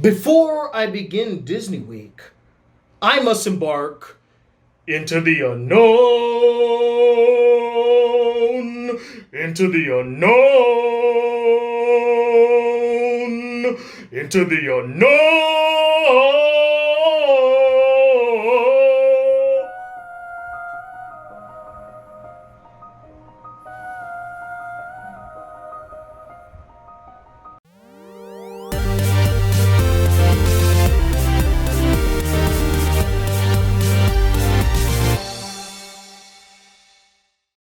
Before I begin Disney Week, I must embark into the unknown, into the unknown, into the unknown.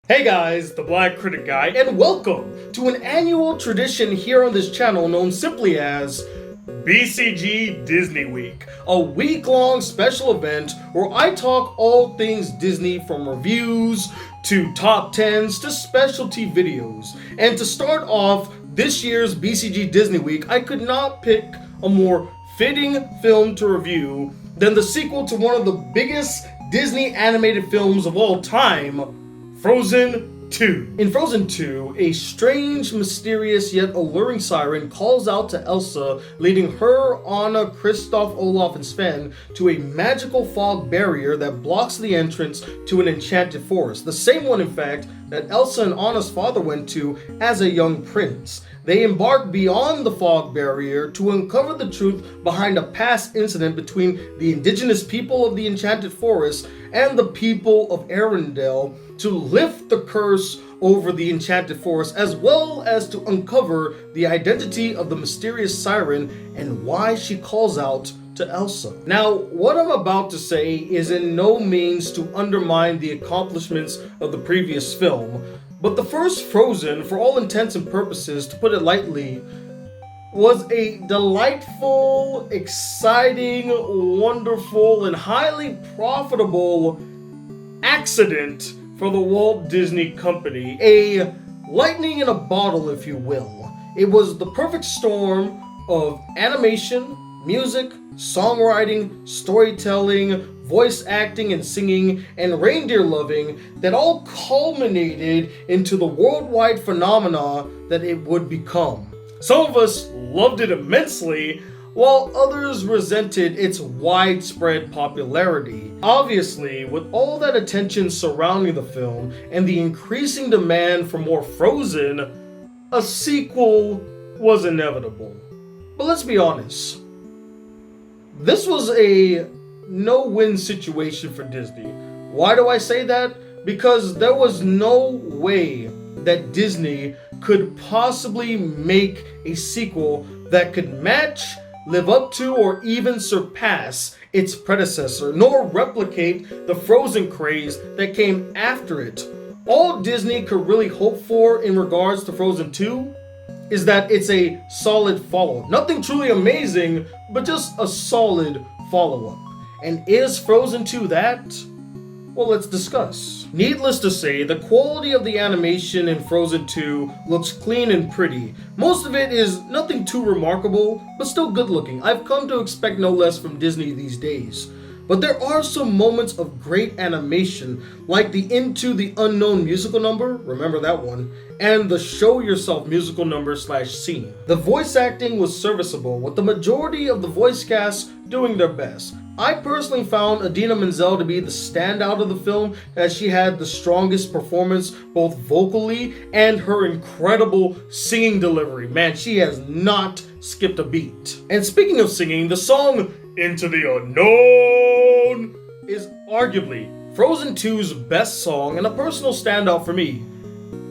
Hey guys, the Black Critic Guy, and welcome to an annual tradition here on this channel known simply as BCG Disney Week, a week-long special event where I talk all things Disney, from reviews to top 10s to specialty videos. And to start off this year's BCG Disney Week, I could not pick a more fitting film to review than the sequel to one of the biggest Disney animated films of all time, Frozen 2. In Frozen 2, a strange, mysterious, yet alluring siren calls out to Elsa, leading her, Anna, Kristoff, Olaf, and Sven to a magical fog barrier that blocks the entrance to an enchanted forest. The same one, in fact, that Elsa and Anna's father went to as a young prince. They embark beyond the fog barrier to uncover the truth behind a past incident between the indigenous people of the enchanted forest and the people of Arendelle, to lift the curse over the enchanted forest, as well as to uncover the identity of the mysterious siren and why she calls out to Elsa. Now, what I'm about to say is in no means to undermine the accomplishments of the previous film, but the first Frozen, for all intents and purposes, to put it lightly, was a delightful, exciting, wonderful, and highly profitable accident for the Walt Disney Company. A lightning in a bottle, if you will. It was the perfect storm of animation, music, songwriting, storytelling, voice acting and singing, and reindeer loving that all culminated into the worldwide phenomena that it would become. Some of us loved it immensely, while others resented its widespread popularity. Obviously, with all that attention surrounding the film and the increasing demand for more Frozen, a sequel was inevitable. But let's be honest, this was a no-win situation for Disney. Why do I say that? Because there was no way that Disney could possibly make a sequel that could match, live up to, or even surpass its predecessor, nor replicate the Frozen craze that came after it. All Disney could really hope for in regards to Frozen 2 is that it's a solid follow-up. Nothing truly amazing, but just a solid follow-up. And is Frozen 2 that? Well, let's discuss. Needless to say, the quality of the animation in Frozen 2 looks clean and pretty. Most of it is nothing too remarkable, but still good looking. I've come to expect no less from Disney these days. But there are some moments of great animation, like the Into the Unknown musical number, remember that one, and the Show Yourself musical number / scene. The voice acting was serviceable, with the majority of the voice cast doing their best. I personally found Idina Menzel to be the standout of the film, as she had the strongest performance both vocally and her incredible singing delivery. Man, she has not skipped a beat. And speaking of singing, the song Into the Unknown is arguably Frozen 2's best song and a personal standout for me.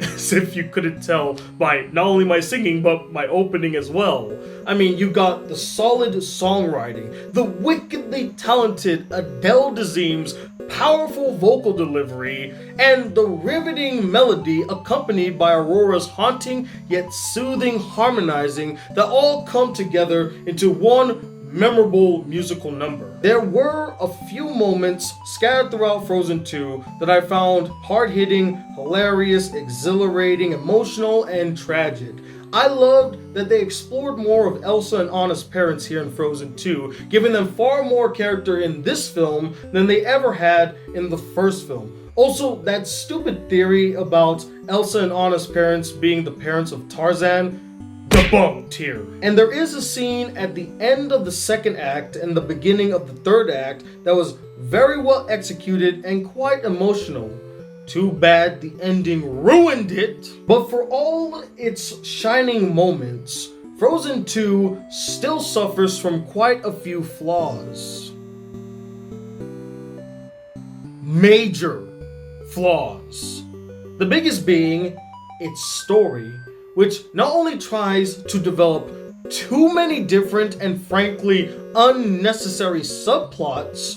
As if you couldn't tell by not only my singing, but my opening as well. I mean, you got the solid songwriting, the wickedly talented Adele Dazeem's powerful vocal delivery, and the riveting melody accompanied by Aurora's haunting yet soothing harmonizing that all come together into one memorable musical number. There were a few moments scattered throughout Frozen 2 that I found hard-hitting, hilarious, exhilarating, emotional, and tragic. I loved that they explored more of Elsa and Anna's parents here in Frozen 2, giving them far more character in this film than they ever had in the first film. Also, that stupid theory about Elsa and Anna's parents being the parents of Tarzan, bum tier. And there is a scene at the end of the second act and the beginning of the third act that was very well executed and quite emotional. Too bad the ending ruined it. But for all its shining moments, Frozen 2 still suffers from quite a few flaws. Major flaws. The biggest being its story, which not only tries to develop too many different and frankly unnecessary subplots,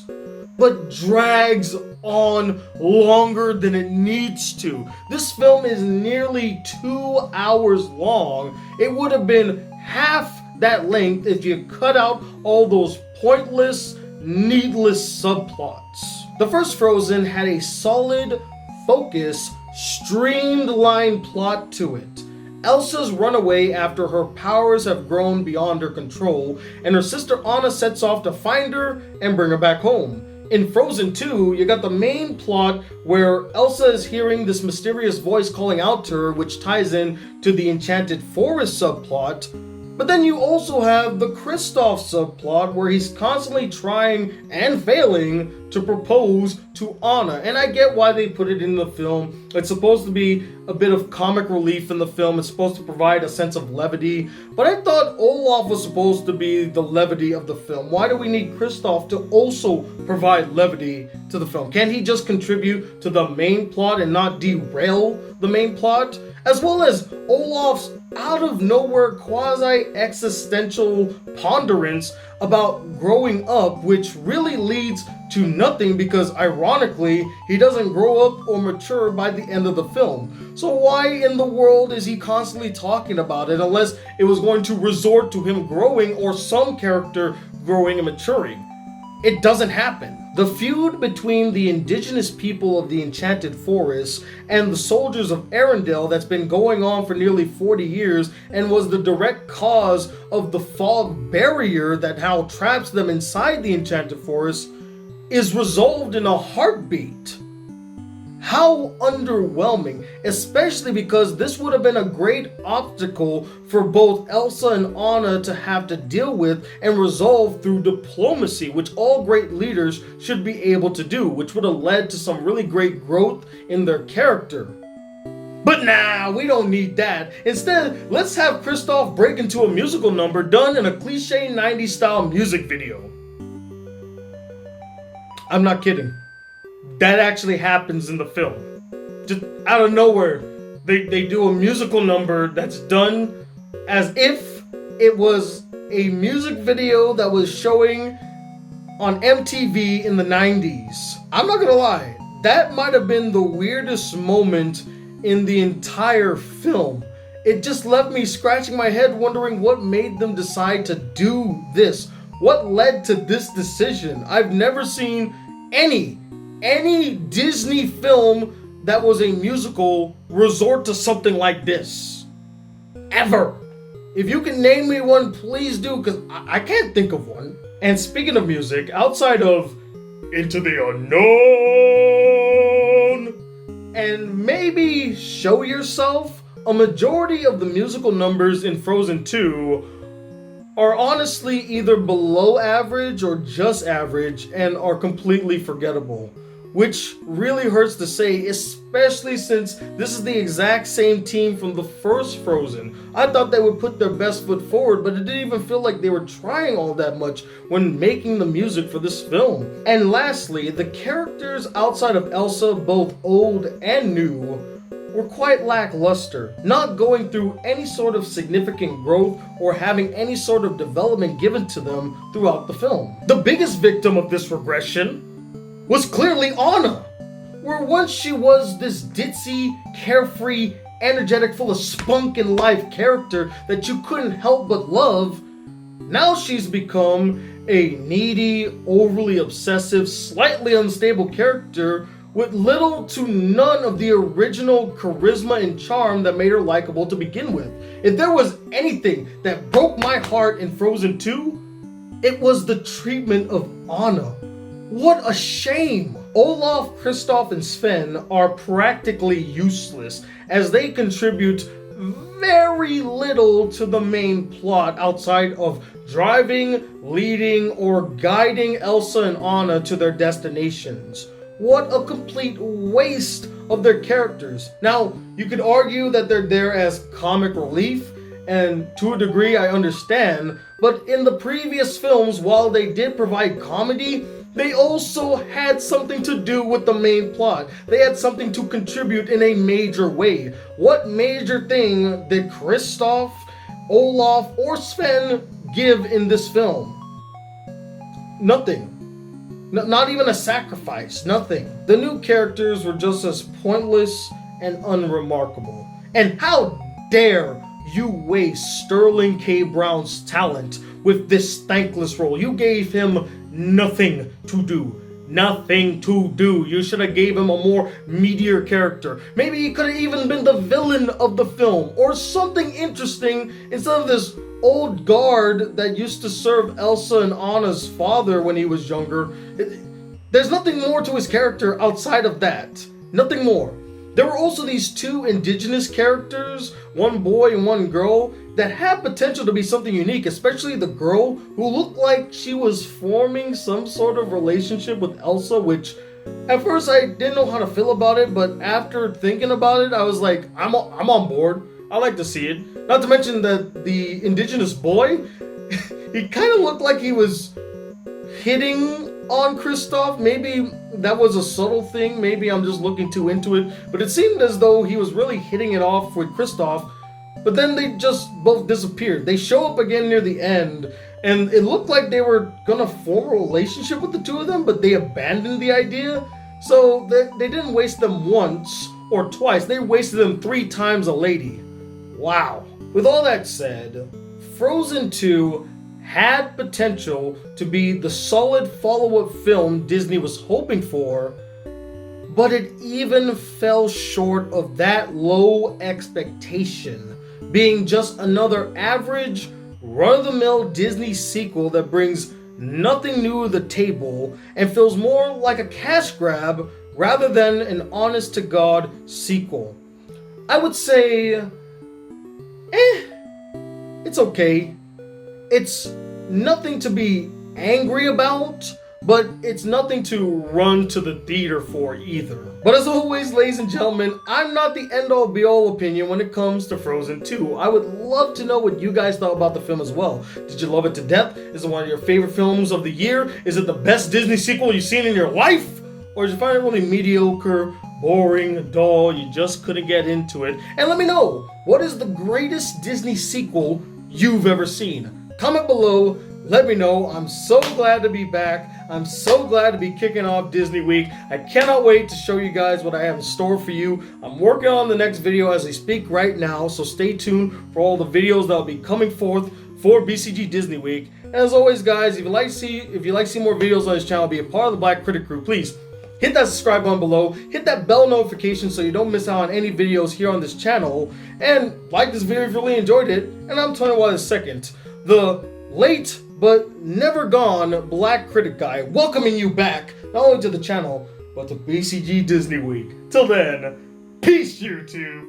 but drags on longer than it needs to. This film is nearly 2 hours long. It would have been half that length if you cut out all those pointless, needless subplots. The first Frozen had a solid, focused, streamlined plot to it. Elsa's run away after her powers have grown beyond her control, and her sister Anna sets off to find her and bring her back home. In Frozen 2, you got the main plot where Elsa is hearing this mysterious voice calling out to her, which ties in to the Enchanted Forest subplot. But then you also have the Kristoff subplot where he's constantly trying and failing to propose to Anna. And I get why they put it in the film. It's supposed to be a bit of comic relief in the film. It's supposed to provide a sense of levity. But I thought Olaf was supposed to be the levity of the film. Why do we need Kristoff to also provide levity to the film? Can't he just contribute to the main plot and not derail the main plot? As well as Olaf's out-of-nowhere quasi-existential ponderance about growing up, which really leads to nothing because, ironically, he doesn't grow up or mature by the end of the film. So why in the world is he constantly talking about it unless it was going to resort to him growing or some character growing and maturing? It doesn't happen. The feud between the indigenous people of the Enchanted Forest and the soldiers of Arendelle that's been going on for nearly 40 years and was the direct cause of the fog barrier that now traps them inside the Enchanted Forest is resolved in a heartbeat. How underwhelming, especially because this would have been a great obstacle for both Elsa and Anna to have to deal with and resolve through diplomacy, which all great leaders should be able to do, which would have led to some really great growth in their character. But nah, we don't need that. Instead, let's have Kristoff break into a musical number done in a cliche 90s style music video. I'm not kidding. That actually happens in the film. Just out of nowhere, they do a musical number that's done as if it was a music video that was showing on MTV in the 90s. I'm not gonna lie, that might have been the weirdest moment in the entire film. It just left me scratching my head wondering what made them decide to do this. What led to this decision? I've never seen any Disney film that was a musical resort to something like this. Ever. If you can name me one, please do, because I can't think of one. And speaking of music, outside of Into the Unknown and maybe Show Yourself, a majority of the musical numbers in Frozen 2 are honestly either below average or just average and are completely forgettable. Which really hurts to say, especially since this is the exact same team from the first Frozen. I thought they would put their best foot forward, but it didn't even feel like they were trying all that much when making the music for this film. And lastly, the characters outside of Elsa, both old and new, were quite lackluster, not going through any sort of significant growth or having any sort of development given to them throughout the film. The biggest victim of this regression was clearly Anna, where once she was this ditzy, carefree, energetic, full of spunk and life character that you couldn't help but love, now she's become a needy, overly obsessive, slightly unstable character with little to none of the original charisma and charm that made her likable to begin with. If there was anything that broke my heart in Frozen 2, it was the treatment of Anna. What a shame! Olaf, Kristoff, and Sven are practically useless as they contribute very little to the main plot outside of driving, leading, or guiding Elsa and Anna to their destinations. What a complete waste of their characters. Now, you could argue that they're there as comic relief, and to a degree I understand, but in the previous films, while they did provide comedy, they also had something to do with the main plot. They had something to contribute in a major way. What major thing did Kristoff, Olaf, or Sven give in this film? Nothing. Not even a sacrifice. Nothing. The new characters were just as pointless and unremarkable. And how dare you waste Sterling K. Brown's talent with this thankless role? You gave him nothing to do. Nothing to do. You should have gave him a more meatier character. Maybe he could have even been the villain of the film or something interesting instead of this old guard that used to serve Elsa and Anna's father when he was younger. There's nothing more to his character outside of that. Nothing more. There were also these two indigenous characters, one boy and one girl, that had potential to be something unique, especially the girl who looked like she was forming some sort of relationship with Elsa, which at first I didn't know how to feel about it, but after thinking about it, I was like, I'm on board. I like to see it. Not to mention that the indigenous boy, he kind of looked like he was hitting on Kristoff. Maybe that was a subtle thing. Maybe I'm just looking too into it. But it seemed as though he was really hitting it off with Kristoff. But then they just both disappeared. They show up again near the end. And it looked like they were going to form a relationship with the two of them. But they abandoned the idea. So they didn't waste them once or twice. They wasted them 3 times a lady. Wow. With all that said, Frozen 2 had potential to be the solid follow-up film Disney was hoping for, but it even fell short of that low expectation, being just another average, run-of-the-mill Disney sequel that brings nothing new to the table and feels more like a cash grab rather than an honest-to-God sequel. I would say, it's okay. It's nothing to be angry about, but it's nothing to run to the theater for either. But as always, ladies and gentlemen, I'm not the end-all be-all opinion when it comes to Frozen 2. I would love to know what you guys thought about the film as well. Did you love it to death? Is it one of your favorite films of the year? Is it the best Disney sequel you've seen in your life? Or did you find it really mediocre, boring, dull, you just couldn't get into it? And let me know, what is the greatest Disney sequel you've ever seen? Comment below, let me know. I'm so glad to be back. I'm so glad to be kicking off Disney Week. I cannot wait to show you guys what I have in store for you. I'm working on the next video as I speak right now, so stay tuned for all the videos that will be coming forth for BCG Disney Week. And as always, guys, if you like to see more videos on this channel, be a part of the Black Critic crew, please hit that subscribe button below, hit that bell notification so you don't miss out on any videos here on this channel, and like this video if you really enjoyed it. And I'm telling you why in a second. The late but never gone Black Critic Guy, welcoming you back not only to the channel but to BCG Disney Week. Till then, peace YouTube.